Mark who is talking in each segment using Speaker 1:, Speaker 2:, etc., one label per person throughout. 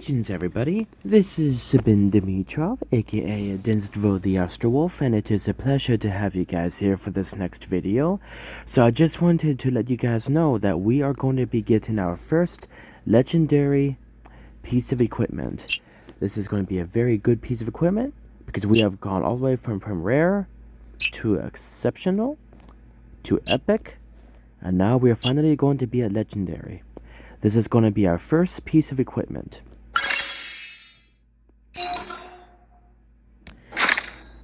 Speaker 1: Greetings, everybody. This is Sabin Dimitrov, aka Dinstvo the Astrowolf, and it is a pleasure to have you guys here for this next video. So I just wanted to let you guys know that we are going to be getting our first legendary piece of equipment. This is going to be a very good piece of equipment because we have gone all the way from rare to exceptional to epic, and now we are finally going to be a legendary. This is going to be our first piece of equipment.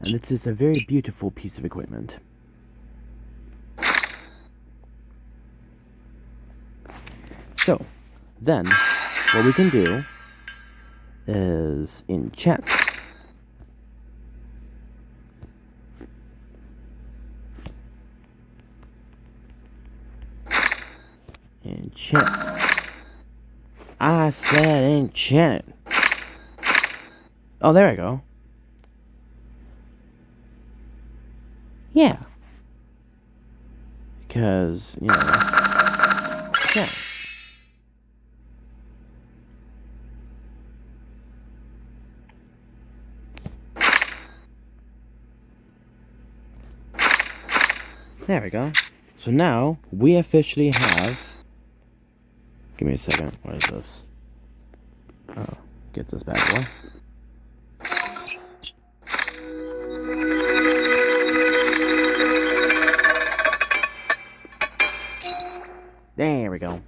Speaker 1: And this is a very beautiful piece of equipment. So, then, what we can do is enchant. Enchant. I said enchant. Oh, there I go. Yeah. Because, you know. Yeah. There we go. So now, we officially have... Give me a second. What is this? Oh, get this bad boy. There we go.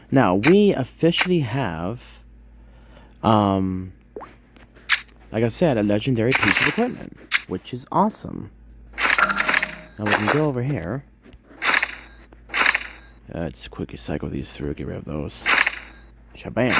Speaker 1: Now, we officially have, like I said, a legendary piece of equipment, which is awesome. Now we can go over here. Just quickly cycle these through, get rid of those. Shabam.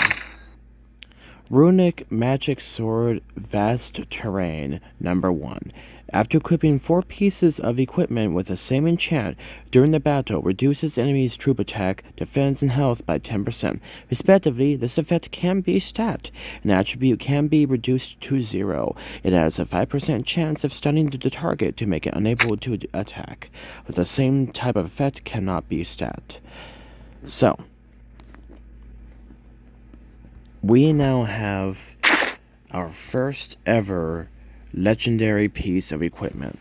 Speaker 1: Runic Magic Sword Vast Terrain, number 1. After equipping 4 pieces of equipment with the same enchant during the battle, reduces enemies' troop attack, defense, and health by 10%. Respectively, this effect can be stat. An attribute can be reduced to 0. It has a 5% chance of stunning the target to make it unable to attack. But the same type of effect cannot be stat. So, we now have our first ever legendary piece of equipment.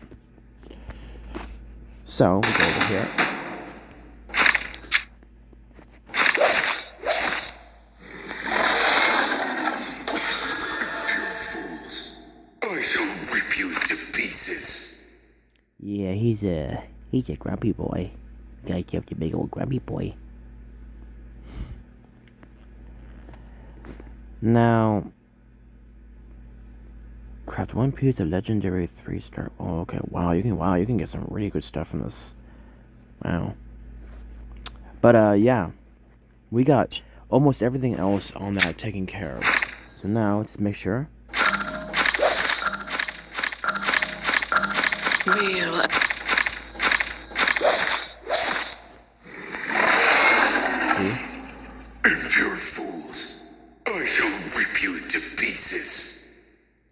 Speaker 1: So, we go over here.
Speaker 2: Fools, I shall rip you to pieces.
Speaker 1: Yeah, he's a grumpy boy. Gotta keep the big old grumpy boy. Now, craft 1 piece of legendary 3-star. Oh, okay. Wow, you can get some really good stuff from this. Wow. But yeah, we got almost everything else on that taken care of. So now let's make sure.
Speaker 2: Real. Impure fools, I shall rip you to pieces.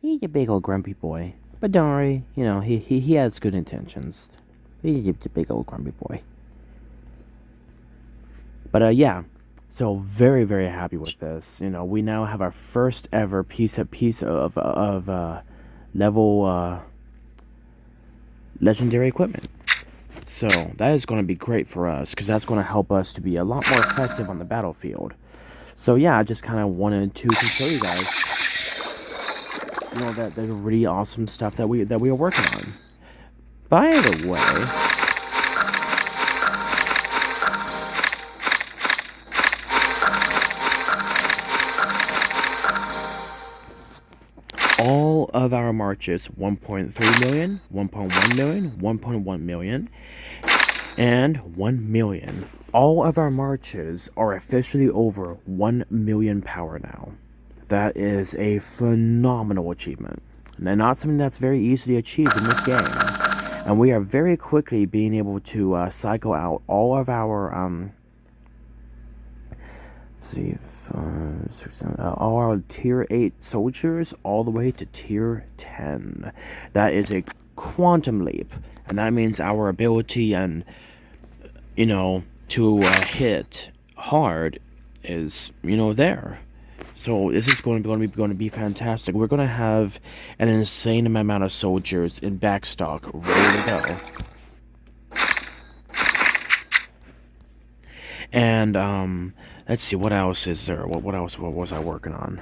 Speaker 1: He's a big old grumpy boy. But don't worry, you know, he has good intentions. He's a big old grumpy boy. But yeah, so very, very happy with this. You know, we now have our first ever piece of level legendary equipment. So that is going to be great for us because that's going to help us to be a lot more effective on the battlefield. So yeah, I just kind of wanted to show you guys, you know, that there's really awesome stuff that we are working on. By the way, all of our marches, 1.3 million, 1.1 million, 1.1 million, and 1 million. All of our marches are officially over 1 million power now. That is a phenomenal achievement. And not something that's very easily achieved in this game. And we are very quickly being able to cycle out all of our, all our tier 8 soldiers all the way to tier 10. That is a quantum leap. And that means our ability and, you know, to hit hard is, you know, there. So this is going to be fantastic. We're going to have an insane amount of soldiers in backstock ready to go. And let's see, what else is there? What else? What was I working on?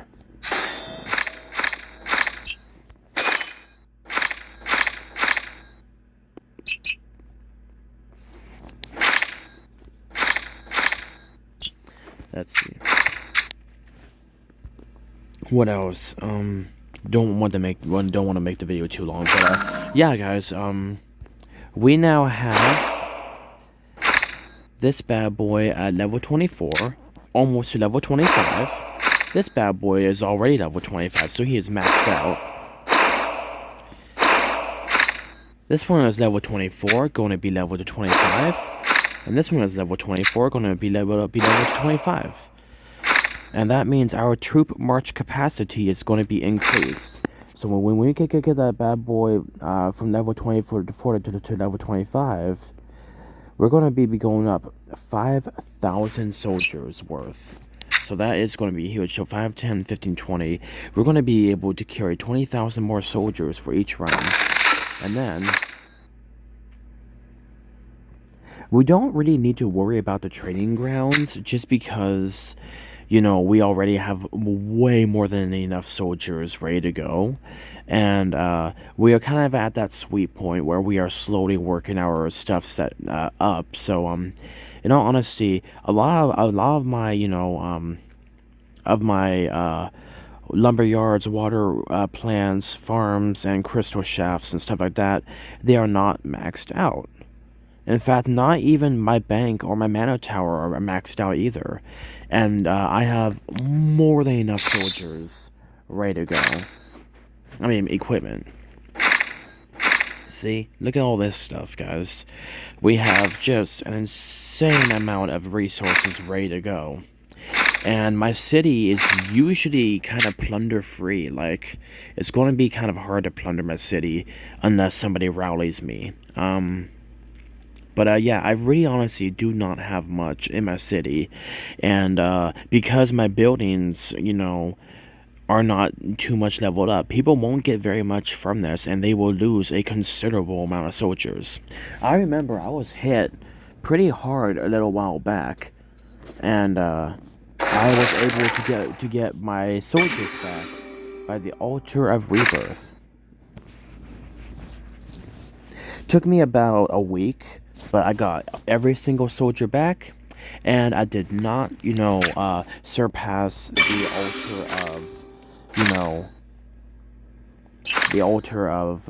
Speaker 1: Let's see. What else? Don't want to make the video too long, but yeah, guys. We now have this bad boy at level 24, almost to level 25. This bad boy is already level 25, so he is maxed out. This one is level 24, going to be level to 25. And this one is level 24, going to be level to 25. And that means our troop march capacity is going to be increased. So when we get that bad boy from level 24 to level 25, we're going to be going up 5,000 soldiers worth. So that is going to be huge. So 5, 10, 15, 20. We're going to be able to carry 20,000 more soldiers for each round. And then we don't really need to worry about the training grounds just because, you know, we already have way more than enough soldiers ready to go. And we are kind of at that sweet point where we are slowly working our stuff set up. So, in all honesty, a lot of my, you know, lumber yards, water plants, farms, and crystal shafts and stuff like that, they are not maxed out. In fact, not even my bank or my mana tower are maxed out either. And I have more than enough soldiers ready to go. I mean, equipment. See? Look at all this stuff, guys. We have just an insane amount of resources ready to go. And my city is usually kind of plunder free. Like, it's going to be kind of hard to plunder my city unless somebody rallies me. But yeah, I really honestly do not have much in my city. And because my buildings, you know, are not too much leveled up, people won't get very much from this, and they will lose a considerable amount of soldiers. I remember I was hit pretty hard a little while back, and I was able to get my soldiers back by the Altar of Rebirth. Took me about a week, but I got every single soldier back, and I did not, you know, surpass the Altar of, you know, the Altar of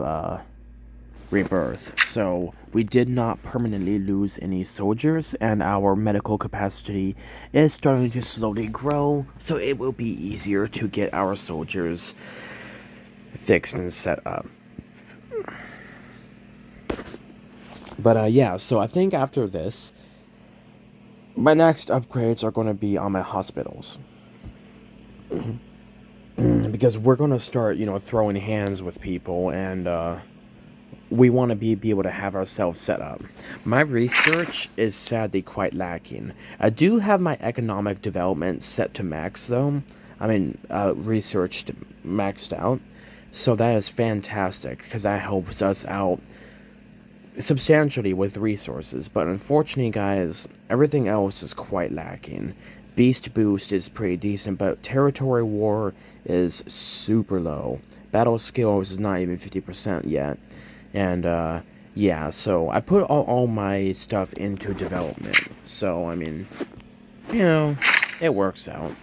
Speaker 1: Rebirth. So we did not permanently lose any soldiers, and our medical capacity is starting to slowly grow, so it will be easier to get our soldiers fixed and set up. But yeah, so I think after this, my next upgrades are going to be on my hospitals. Because we're going to start, you know, throwing hands with people, and we want to be able to have ourselves set up. My research is sadly quite lacking. I do have my economic development set to max, though. I mean, researched maxed out. So that is fantastic, because that helps us out substantially with resources. But unfortunately, guys, everything else is quite lacking. Beast boost is pretty decent, but territory war is super low. Battle skills is not even 50% yet. And yeah, so I put all my stuff into development. So I mean, you know, it works out.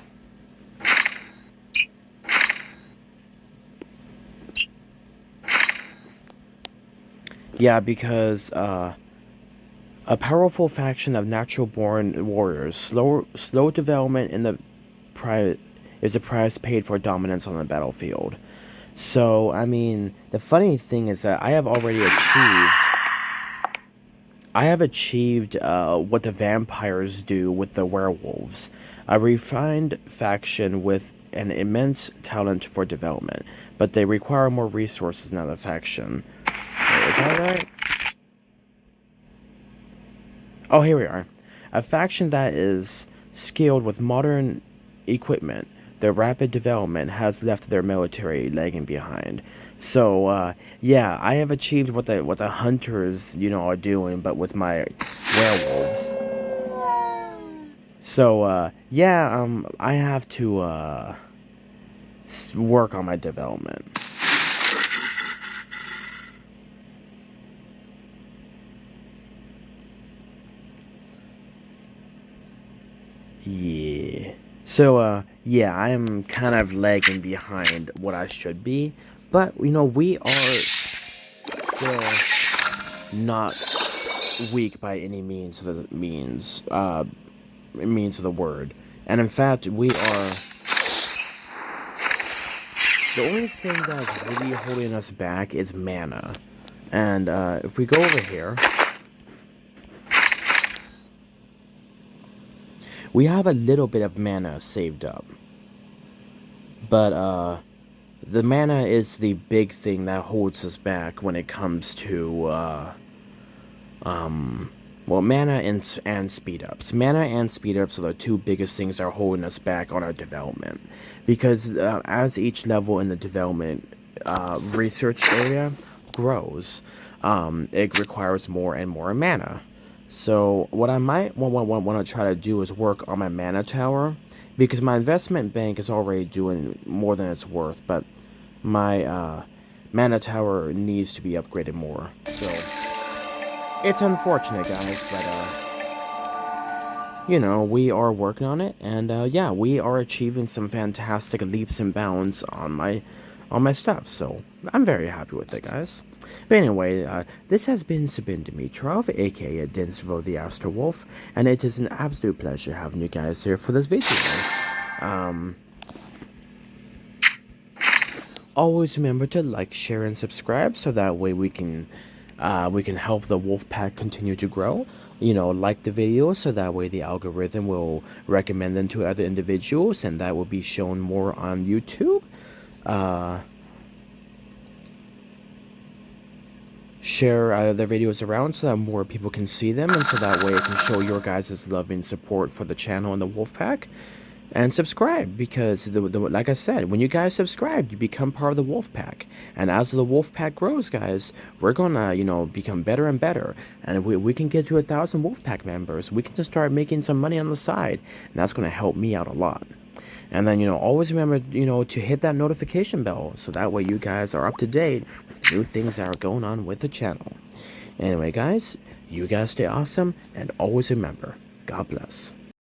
Speaker 1: Yeah, because a powerful faction of natural-born warriors. Slow development in the is a price paid for dominance on the battlefield. So, I mean, the funny thing is that I have achieved what the vampires do with the werewolves. A refined faction with an immense talent for development, but they require more resources than the faction. Is that right? Oh, here we are. A faction that is skilled with modern equipment. their rapid development has left their military lagging behind. So yeah, I have achieved what the hunters, are doing, but with my werewolves. So yeah, I have to work on my development. Yeah. So yeah, I am kind of lagging behind what I should be, but we are still not weak by any means of the word. And in fact, we are the only thing that's really holding us back is mana. And if we go over here, we have a little bit of mana saved up. But the mana is the big thing that holds us back when it comes to well, mana and speed ups. Mana and speed ups are the two biggest things that are holding us back on our development, because as each level in the development research area grows, it requires more and more mana. So what I might want to try to do is work on my mana tower, because my investment bank is already doing more than it's worth, but my mana tower needs to be upgraded more. So it's unfortunate, guys, but we are working on it, and yeah, we are achieving some fantastic leaps and bounds on my stuff. So I'm very happy with it, guys. But anyway, this has been Sabin Dimitrov, aka Dinsvo the Astrowolf, and it is an absolute pleasure having you guys here for this video. Always remember to like, share, and subscribe, so that way we can help the wolf pack continue to grow. Like the video, so that way the algorithm will recommend them to other individuals, and that will be shown more on YouTube. Share the videos around so that more people can see them, and so that way it can show your guys' love and support for the channel and the wolf pack. And subscribe, because like I said, when you guys subscribe, you become part of the wolf pack, and as the wolf pack grows, guys, we're gonna become better and better, and if we can get to 1,000 wolf pack members, we can just start making some money on the side, and that's gonna help me out a lot. And then always remember to hit that notification bell, so that way you guys are up to date with new things that are going on with the channel. Anyway, guys, you guys stay awesome, and always remember, God bless.